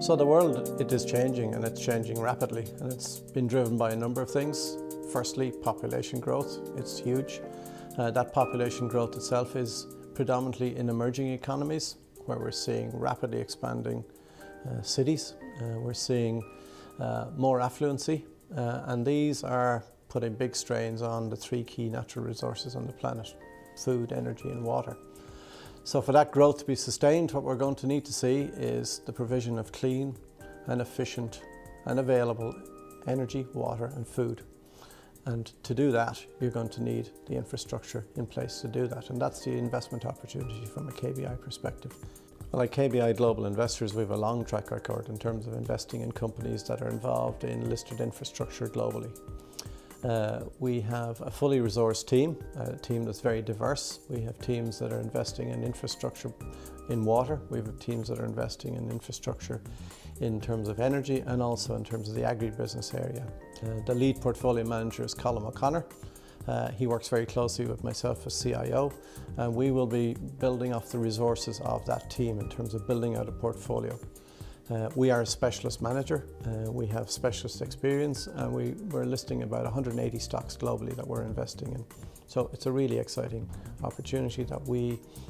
So the world, it is changing, and it's changing rapidly, and it's been driven by a number of things. Firstly, population growth. It's huge. That population growth itself is predominantly in emerging economies, where we're seeing rapidly expanding cities. We're seeing more affluency, and these are putting big strains on the three key natural resources on the planet: food, energy and water. So for that growth to be sustained, what we're going to need to see is the provision of clean and efficient and available energy, water and food. And to do that, you're going to need the infrastructure in place to do that. And that's the investment opportunity from a KBI perspective. Like KBI Global Investors, we have a long track record in terms of investing in companies that are involved in listed infrastructure globally. We have a fully resourced team, a team that's very diverse. We have teams that are investing in infrastructure in water. We have teams that are investing in infrastructure in terms of energy and also in terms of the agribusiness area. The lead portfolio manager is Colin O'Connor. He works very closely with myself as CIO, and we will be building off the resources of that team in terms of building out a portfolio. We are a specialist manager, we have specialist experience, and we're listing about 180 stocks globally that we're investing in. So it's a really exciting opportunity that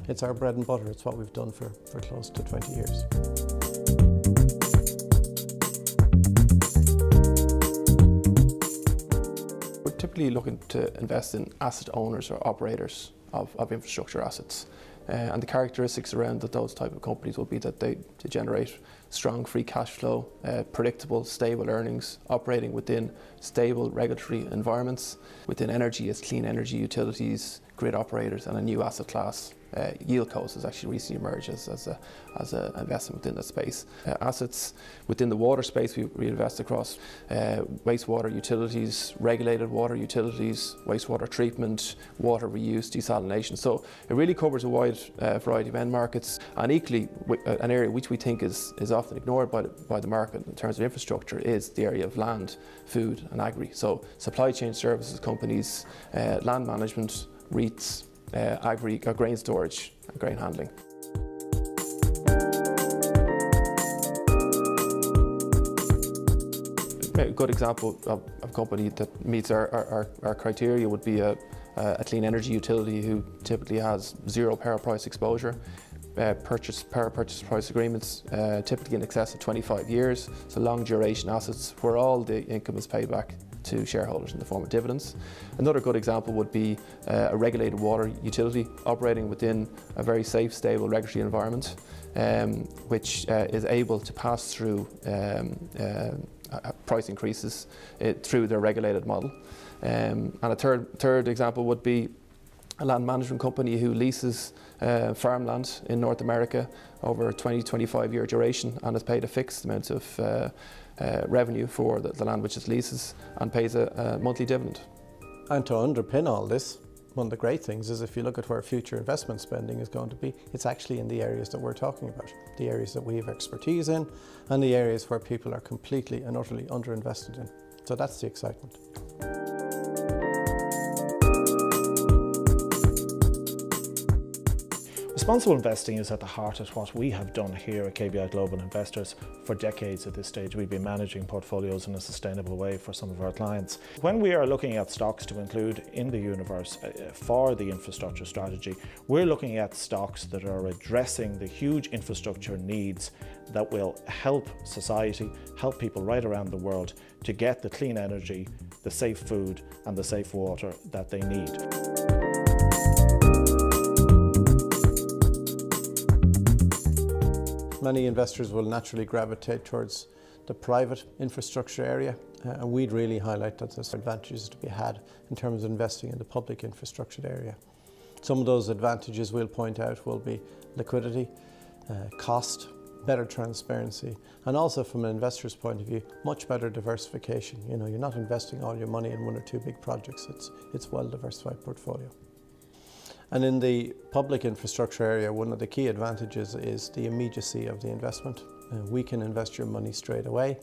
it's our bread and butter. It's what we've done for close to 20 years. We're typically looking to invest in asset owners or operators of infrastructure assets. And the characteristics around those type of companies will be that they generate strong free cash flow, predictable, stable earnings, operating within stable regulatory environments. Within energy, it's clean energy utilities, grid operators, and a new asset class. Yieldcos has actually recently emerged as an investment within that space. Assets within the water space, we invest across wastewater utilities, regulated water utilities, wastewater treatment, water reuse, desalination. So it really covers a wide variety of end markets, and equally an area which we think is often ignored by the market in terms of infrastructure is the area of land, food and agri. So supply chain services companies, land management, REITs, grain storage and grain handling. A good example of a company that meets our criteria would be a clean energy utility who typically has zero power price exposure. Power purchase price agreements, typically in excess of 25 years, so long duration assets where all the income is paid back to shareholders in the form of dividends. Another good example would be a regulated water utility operating within a very safe, stable regulatory environment, which is able to pass through price increases through their regulated model. And a third example would be a land management company who leases farmland in North America over a 20-25 year duration and has paid a fixed amount of revenue for the land which it leases and pays a monthly dividend. And to underpin all this, one of the great things is if you look at where future investment spending is going to be, it's actually in the areas that we're talking about, the areas that we have expertise in and the areas where people are completely and utterly underinvested in. So that's the excitement. Responsible investing is at the heart of what we have done here at KBI Global Investors for decades. At this stage, we've been managing portfolios in a sustainable way for some of our clients. When we are looking at stocks to include in the universe for the infrastructure strategy, we're looking at stocks that are addressing the huge infrastructure needs that will help society, help people right around the world to get the clean energy, the safe food and the safe water that they need. Many investors will naturally gravitate towards the private infrastructure area, and we'd really highlight that there's advantages to be had in terms of investing in the public infrastructure area. Some of those advantages we'll point out will be liquidity, cost, better transparency, and also from an investor's point of view, much better diversification. You know, you're not investing all your money in one or two big projects. It's a well-diversified portfolio. And in the public infrastructure area, one of the key advantages is the immediacy of the investment. We can invest your money straight away,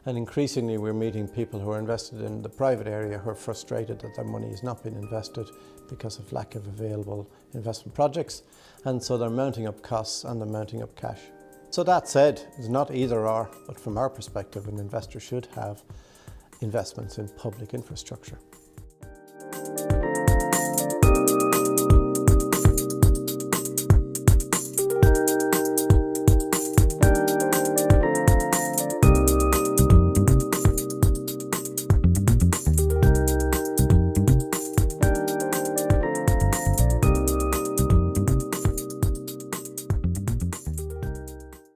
and increasingly we're meeting people who are invested in the private area who are frustrated that their money has not been invested because of lack of available investment projects, and so they're mounting up costs and they're mounting up cash. So that said, it's not either or, but from our perspective, an investor should have investments in public infrastructure.